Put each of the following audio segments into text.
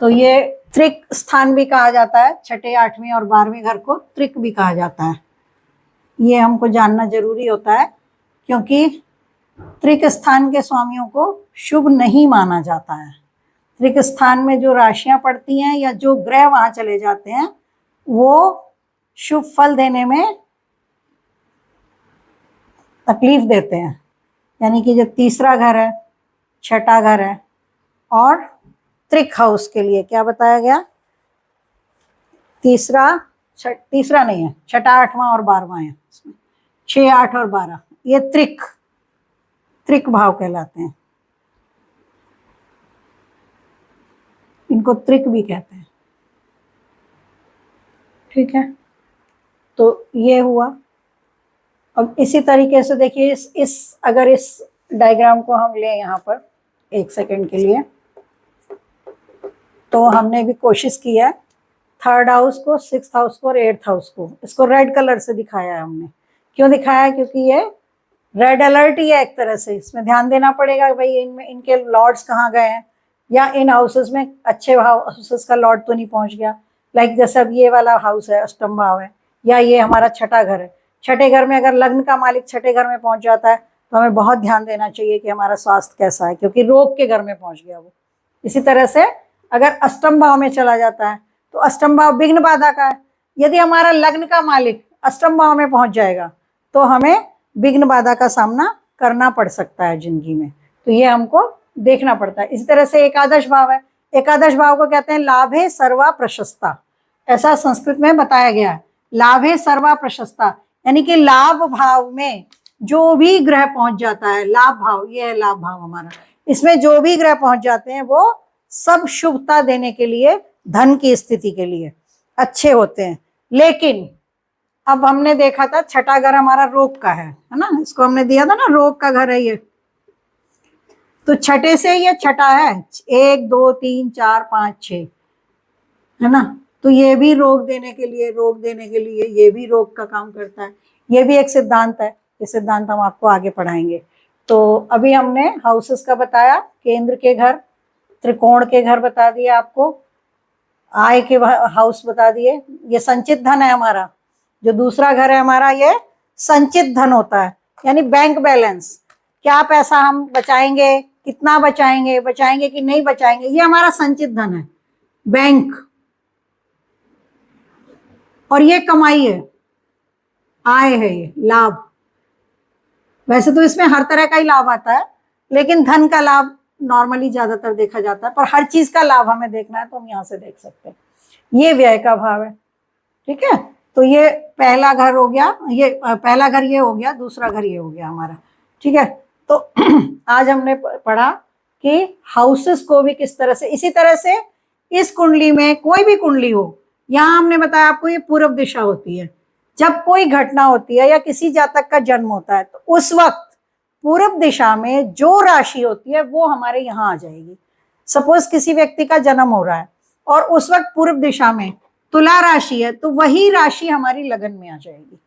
तो ये त्रिक स्थान भी कहा जाता है, छठे, 8वें और 12वें घर को त्रिक भी कहा जाता है। ये हमको जानना जरूरी होता है, क्योंकि त्रिक स्थान के स्वामियों को शुभ नहीं माना जाता है। त्रिक स्थान में जो राशियां पड़ती हैं या जो ग्रह वहां चले जाते हैं वो शुभ फल देने में तकलीफ देते हैं। यानी कि जो तीसरा घर है, छठा घर है और त्रिक हाउस के लिए क्या बताया गया, तीसरा नहीं है, छठा, 8वां और 12वां है, 6, 8 और 12 ये त्रिक भाव कहलाते हैं। इनको त्रिक भी कहते हैं। ठीक है, तो ये हुआ। अब इसी तरीके से देखिए, अगर इस डायग्राम को हम लें यहाँ पर 1 सेकंड के लिए, तो हमने भी कोशिश की है 3rd हाउस को, 6th हाउस को और 8th हाउस को, इसको रेड कलर से दिखाया है हमने। क्यों दिखाया है? क्योंकि ये रेड अलर्ट ही है एक तरह से। इसमें ध्यान देना पड़ेगा भाई इनमें इनके लॉर्ड्स कहाँ गए हैं, या इन हाउसेस में अच्छे हाउसेस का लॉर्ड तो नहीं पहुंच गया। लाइक जैसे अब ये वाला हाउस है, अष्टम भाव है, या ये हमारा छठा घर है। छठे घर में अगर लग्न का मालिक छठे घर में पहुंच जाता है तो हमें बहुत ध्यान देना चाहिए कि हमारा स्वास्थ्य कैसा है, क्योंकि रोग के घर में पहुंच गया वो। इसी तरह से अगर अष्टम भाव में चला जाता है तो अष्टम भाव विघ्न बाधा का है। यदि हमारा लग्न का मालिक अष्टम भाव में पहुंच जाएगा तो हमें विघ्न बाधा का सामना करना पड़ सकता है जिंदगी में। तो ये हमको देखना पड़ता है। इसी तरह से एकादश भाव है। एकादश भाव को कहते हैं लाभे सर्वा प्रशस्ता, ऐसा संस्कृत में बताया गया है। लाभे सर्वा प्रशस्ता यानी कि लाभ भाव में जो भी ग्रह पहुंच जाता है, लाभ भाव, ये है लाभ भाव हमारा, इसमें जो भी ग्रह पहुंच जाते हैं वो सब शुभता देने के लिए, धन की स्थिति के लिए अच्छे होते हैं। लेकिन अब हमने देखा था छठा घर हमारा रोग का है ना, इसको हमने दिया था ना, रोग का घर है ये। तो छठे से ये छठा है, 1, 2, 3, 4, 5, 6 है ना। तो ये भी रोग देने के लिए ये भी रोग का काम करता है। ये भी एक सिद्धांत है, ये सिद्धांत हम आपको आगे पढ़ाएंगे। तो अभी हमने हाउसेस का बताया, केंद्र के घर, त्रिकोण के घर बता दिए आपको, आय के हाउस बता दिए। ये संचित धन है हमारा, जो दूसरा घर है हमारा ये संचित धन होता है, यानी बैंक बैलेंस, क्या पैसा हम बचाएंगे, कितना बचाएंगे कि नहीं बचाएंगे, ये हमारा संचित धन है, बैंक। और ये कमाई है, आय है, ये लाभ। वैसे तो इसमें हर तरह का ही लाभ आता है, लेकिन धन का लाभ नॉर्मली ज्यादातर देखा जाता है, पर हर चीज का लाभ हमें देखना है तो हम यहाँ से देख सकते हैं। ये व्यय का भाव है। ठीक है, तो ये पहला घर हो गया, ये पहला घर ये हो गया, दूसरा घर ये हो गया हमारा। ठीक है, तो आज हमने पढ़ा कि हाउसेस को भी किस तरह से, इसी तरह से इस कुंडली में कोई भी कुंडली हो, यहाँ हमने बताया आपको ये पूर्व दिशा होती है। जब कोई घटना होती है या किसी जातक का जन्म होता है तो उस वक्त पूर्व दिशा में जो राशि होती है वो हमारे यहाँ आ जाएगी। सपोज किसी व्यक्ति का जन्म हो रहा है और उस वक्त पूर्व दिशा में तुला राशि है, तो वही राशि हमारी लगन में आ जाएगी।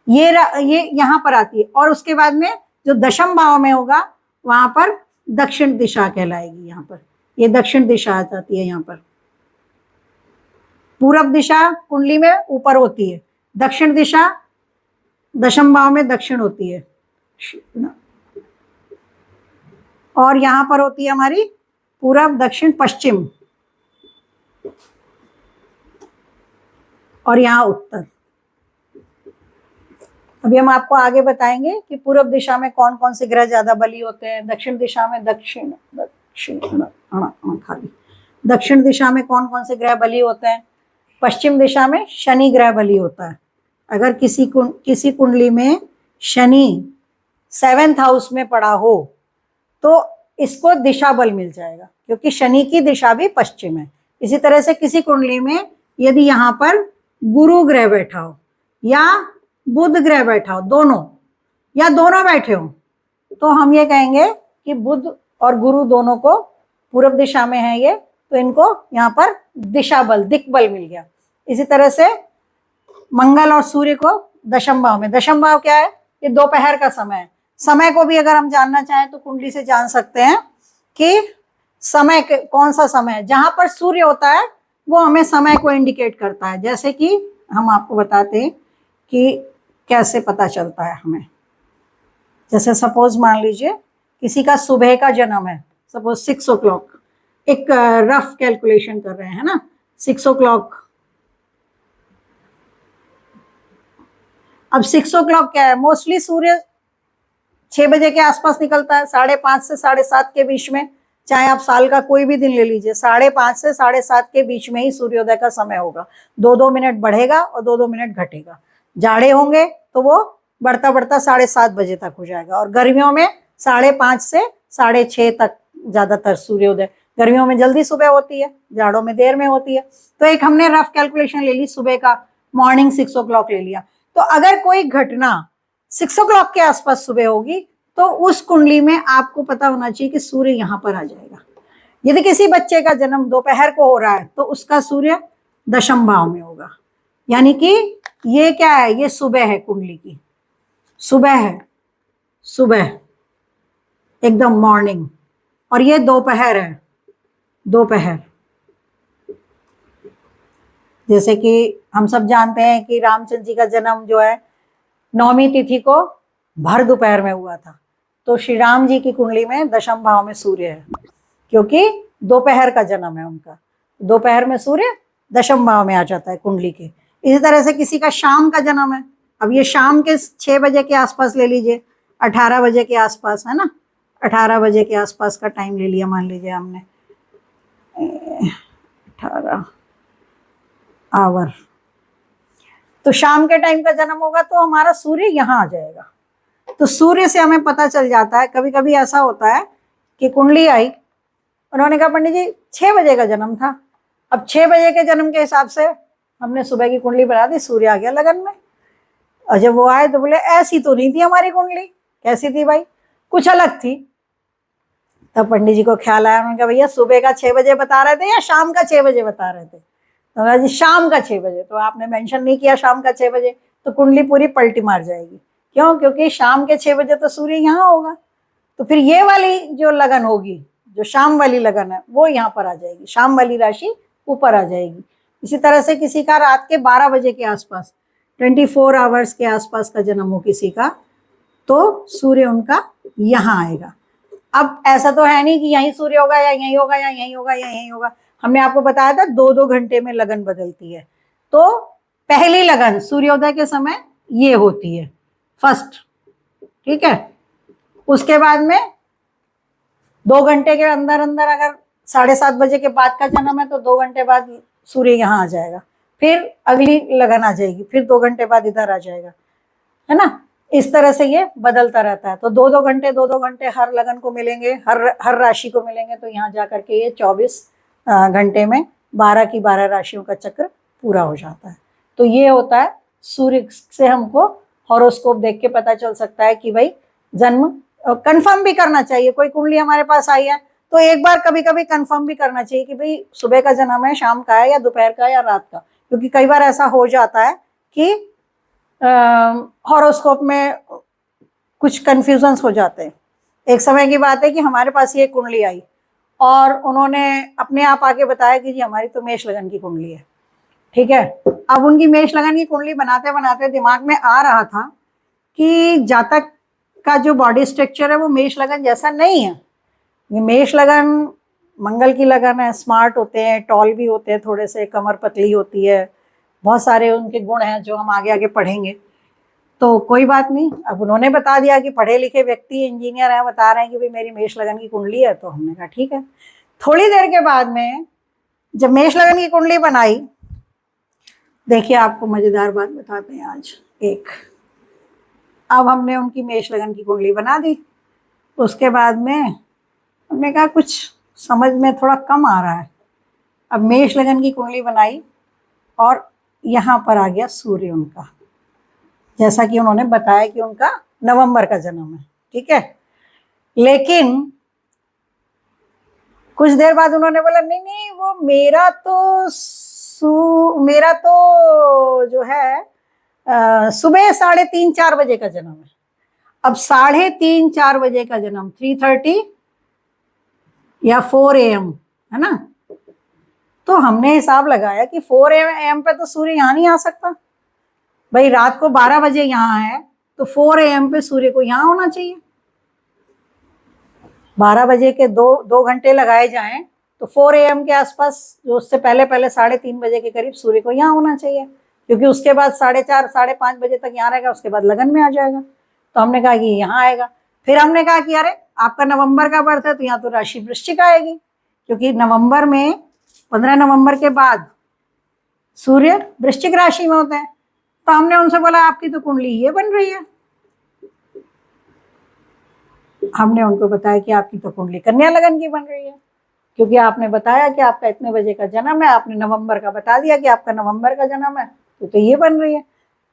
ये यहाँ पर आती है। और उसके बाद में जो दशम भाव में होगा वहां पर दक्षिण दिशा कहलाएगी। यहाँ पर ये दक्षिण दिशा आ जाती है। यहाँ पर पूर्व दिशा कुंडली में ऊपर होती है, दक्षिण दिशा दशम भाव में दक्षिण होती है, और यहाँ पर होती है हमारी पूर्व, दक्षिण, पश्चिम, और यहाँ उत्तर। अभी हम आपको आगे बताएंगे कि पूर्व दिशा में कौन कौन से ग्रह ज्यादा बली होते हैं, दक्षिण दिशा में दक्षिण दिशा में कौन कौन से ग्रह बली होते हैं, पश्चिम दिशा में शनि ग्रह बली होता है। अगर किसी कुंडली में शनि 7th हाउस में पड़ा हो तो इसको दिशा बल मिल जाएगा, क्योंकि शनि की दिशा भी पश्चिम है। इसी तरह से किसी कुंडली में यदि यहाँ पर गुरु ग्रह बैठा हो या बुध ग्रह बैठा हो, दोनों या दोनों बैठे हो, तो हम ये कहेंगे कि बुध और गुरु दोनों को पूर्व दिशा में है ये, तो इनको यहाँ पर दिशा बल, दिक् बल मिल गया। इसी तरह से मंगल और सूर्य को दशम भाव में, दशम भाव क्या है, ये दोपहर का समय है। समय को भी अगर हम जानना चाहें तो कुंडली से जान सकते हैं कि समय कौन सा समय है, जहां पर सूर्य होता है वो हमें समय को इंडिकेट करता है। जैसे कि हम आपको बताते हैं कि कैसे पता चलता है हमें। जैसे सपोज मान लीजिए किसी का सुबह का जन्म है, सपोज 6 o'clock, एक रफ कैलकुलेशन कर रहे हैं ना, 6 o'clock। अब 6 o'clock क्या है, मोस्टली सूर्य 6 बजे के आसपास निकलता है, 5:30 से 7:30 के बीच में। चाहे आप साल का कोई भी दिन ले लीजिए, 5:30 से 7:30 के बीच में ही सूर्योदय का समय होगा। 2-2 मिनट बढ़ेगा और 2-2 मिनट घटेगा। जाड़े होंगे तो वो बढ़ता बढ़ता 7:30 बजे तक हो जाएगा, और गर्मियों में 5:30 से 6:30 तक ज्यादातर सूर्योदय। गर्मियों में जल्दी सुबह होती है, जाड़ों में देर में होती है। तो एक हमने रफ कैलकुलेशन ले ली, सुबह का मॉर्निंग 6 o'clock ले लिया। तो अगर कोई घटना 6 o'clock के आसपास सुबह होगी तो उस कुंडली में आपको पता होना चाहिए कि सूर्य यहां पर आ जाएगा। यदि किसी बच्चे का जन्म दोपहर को हो रहा है तो उसका सूर्य दशम भाव में होगा, यानी कि ये क्या है, ये सुबह है, कुंडली की सुबह है, सुबह एकदम मॉर्निंग, और ये दोपहर है, दोपहर। जैसे कि हम सब जानते हैं कि रामचंद्र जी का जन्म जो है 9वीं तिथि को भर दोपहर में हुआ था। तो श्री राम जी की कुंडली में दशम भाव में सूर्य है, क्योंकि दोपहर का जन्म है उनका। दोपहर में सूर्य दशम भाव में आ जाता है कुंडली के। इसी तरह से किसी का शाम का जन्म है, अब ये शाम के 6 बजे के आसपास ले लीजिए, 18 बजे के आसपास, है ना, 18 बजे के आसपास का टाइम ले लिया, मान लीजिए हमने 18 आवर, तो शाम के टाइम का जन्म होगा तो हमारा सूर्य यहाँ आ जाएगा। तो सूर्य से हमें पता चल जाता है। कभी कभी ऐसा होता है कि कुंडली आई, उन्होंने कहा पंडित जी 6 बजे का जन्म था। अब 6 बजे के जन्म के हिसाब से हमने सुबह की कुंडली बना दी, सूर्य आ गया लगन में। और जब वो आए तो बोले ऐसी तो नहीं थी हमारी कुंडली। कैसी थी भाई, कुछ अलग थी। तब पंडित जी को ख्याल आया, उन्होंने कहा भैया सुबह का 6 बजे बता रहे थे या शाम का 6 बजे बता रहे थे? तो जी शाम का 6 बजे। तो आपने मेंशन नहीं किया शाम का 6 बजे, तो कुंडली पूरी पलटी मार जाएगी। क्यों? क्योंकि शाम के 6 बजे तो सूर्य यहाँ होगा, तो फिर ये वाली जो लगन होगी, जो शाम वाली लगन है, वो यहाँ पर आ जाएगी, शाम वाली राशि ऊपर आ जाएगी। इसी तरह से किसी का रात के 12 बजे के आसपास, 24 आवर्स के आसपास का जन्म हो किसी का, तो सूर्य उनका यहाँ आएगा। अब ऐसा तो है नहीं कि यहीं सूर्य होगा या यहीं होगा या यहीं होगा या यहीं होगा। हमने आपको बताया था 2-2 घंटे में लगन बदलती है। तो पहली लगन सूर्योदय के समय ये होती है, फर्स्ट, ठीक है। उसके बाद में 2 घंटे के अंदर अंदर, अगर 7:30 बजे के बाद का जन्म है तो 2 घंटे बाद सूर्य यहाँ आ जाएगा, फिर अगली लगन आ जाएगी, फिर 2 घंटे बाद इधर आ जाएगा, है ना। इस तरह से ये बदलता रहता है। तो 2-2 घंटे 2-2 घंटे हर लगन को मिलेंगे, हर राशि को मिलेंगे। तो यहाँ जा करके ये 24 घंटे में 12 की 12 राशियों का चक्र पूरा हो जाता है। तो ये होता है, सूर्य से हमको हॉरोस्कोप देख के पता चल सकता है कि भाई जन्म। कंफर्म भी करना चाहिए, कोई कुंडली हमारे पास आई है तो एक बार कभी कभी कंफर्म भी करना चाहिए कि भाई सुबह का जन्म है, शाम का है, या दोपहर का है, या रात का। क्योंकि कई बार ऐसा हो जाता है कि हॉरोस्कोप में कुछ कंफ्यूजन्स हो जाते हैं। एक समय की बात है कि हमारे पास ये कुंडली आई और उन्होंने अपने आप आके बताया कि जी हमारी तो मेष लगन की कुंडली है, ठीक है। अब उनकी मेष लगन की कुंडली बनाते बनाते दिमाग में आ रहा था कि जातक का जो बॉडी स्ट्रक्चर है वो मेष लगन जैसा नहीं है। ये मेष लगन मंगल की लगन है, स्मार्ट होते हैं, टॉल भी होते हैं, थोड़े से कमर पतली होती है, बहुत सारे उनके गुण हैं जो हम आगे आगे पढ़ेंगे। तो कोई बात नहीं, अब उन्होंने बता दिया कि पढ़े लिखे व्यक्ति, इंजीनियर है, बता रहे हैं कि भाई मेरी मेष लगन की कुंडली है, तो हमने कहा ठीक है। थोड़ी देर के बाद में जब मेष लगन की कुंडली बनाई, देखिए आपको मजेदार बात बताते हैं आज एक। अब हमने उनकी मेष लगन की कुंडली बना दी, उसके बाद में हमने कहा कुछ समझ में थोड़ा कम आ रहा है। अब मेष लगन की कुंडली बनाई और यहाँ पर आ गया सूर्य उनका, जैसा कि उन्होंने बताया कि उनका नवंबर का जन्म है, ठीक है। लेकिन कुछ देर बाद उन्होंने बोला नहीं नहीं, वो मेरा तो जो है सुबह 3:30-4 बजे का जन्म है। अब 3:30-4 बजे का जन्म, 3:30 या 4 AM, है ना। तो हमने हिसाब लगाया कि 4 AM पे तो सूर्य यहाँ नहीं आ सकता भाई, रात को 12 बजे यहाँ है तो 4 AM पे सूर्य को यहाँ होना चाहिए। 12 बजे के दो घंटे लगाए जाएं तो 4 AM के आसपास, जो उससे पहले पहले 3:30 बजे के करीब सूर्य को यहाँ होना चाहिए, क्योंकि उसके बाद 4:30 5:30 बजे तक यहाँ रहेगा, उसके बाद लगन में आ जाएगा। तो हमने कहा कि यहाँ आएगा। फिर हमने कहा कि अरे आपका नवंबर का बर्थ है तो यहाँ तो राशि वृश्चिक आएगी, क्योंकि नवंबर में 15 नवंबर के बाद सूर्य वृश्चिक राशि में होते हैं। तो हमने उनसे बोला आपकी तो कुंडली ये बन रही है। हमने उनको बताया कि आपकी तो कुंडली कन्या लगन की बन रही है, क्योंकि आपने बताया कि आपका इतने बजे का जन्म है, आपने नवंबर का बता दिया कि आपका नवंबर का जन्म है, तो ये बन रही है।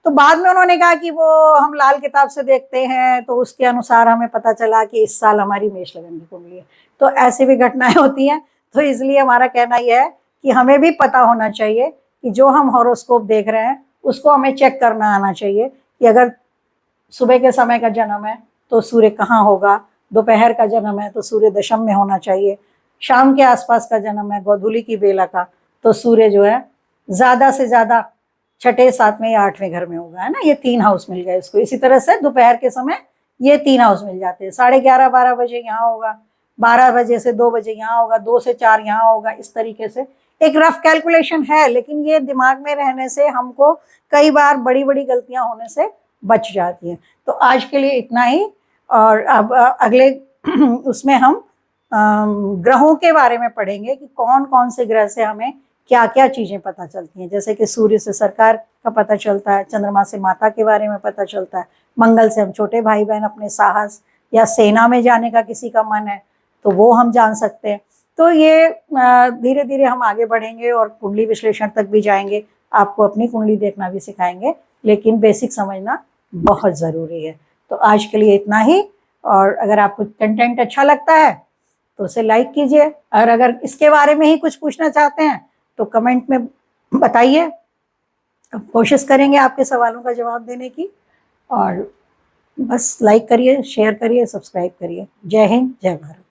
तो बाद में उन्होंने कहा कि वो हम लाल किताब से देखते हैं तो उसके अनुसार हमें पता चला कि इस साल हमारी मेष लगन की कुंडली है। तो ऐसी भी घटनाएं होती हैं। तो इसलिए हमारा कहना यह है कि हमें भी पता होना चाहिए कि जो हम हॉरोस्कोप देख रहे हैं उसको हमें चेक करना आना चाहिए कि अगर सुबह के समय का जन्म है तो सूर्य कहाँ होगा, दोपहर का जन्म है तो सूर्य दशम में होना चाहिए, शाम के आसपास का जन्म है गोधूली की बेला का तो सूर्य जो है ज्यादा से ज्यादा 6ठे 7वें या 8वें घर में होगा, है ना। ये 3 हाउस मिल गए इसको। इसी तरह से दोपहर के समय ये 3 हाउस मिल जाते हैं। 11:30 12 बजे यहाँ होगा, 12 बजे से 2 बजे यहाँ होगा, 2 से 4 यहाँ होगा। इस तरीके से एक रफ कैलकुलेशन है, लेकिन ये दिमाग में रहने से हमको कई बार बड़ी बड़ी गलतियां होने से बच जाती हैं। तो आज के लिए इतना ही, और अब अगले उसमें हम ग्रहों के बारे में पढ़ेंगे कि कौन कौन से ग्रह से हमें क्या क्या चीजें पता चलती हैं। जैसे कि सूर्य से सरकार का पता चलता है, चंद्रमा से माता के बारे में पता चलता है, मंगल से हम छोटे भाई बहन अपने साहस या सेना में जाने का किसी का मन है तो वो हम जान सकते हैं। तो ये धीरे धीरे हम आगे बढ़ेंगे और कुंडली विश्लेषण तक भी जाएंगे। आपको अपनी कुंडली देखना भी सिखाएंगे, लेकिन बेसिक समझना बहुत ज़रूरी है। तो आज के लिए इतना ही, और अगर आपको कंटेंट अच्छा लगता है तो उसे लाइक कीजिए, और अगर इसके बारे में ही कुछ पूछना चाहते हैं तो कमेंट में बताइए, कोशिश करेंगे आपके सवालों का जवाब देने की। और बस लाइक करिए, शेयर करिए, सब्सक्राइब करिए। जय हिंद, जय भारत।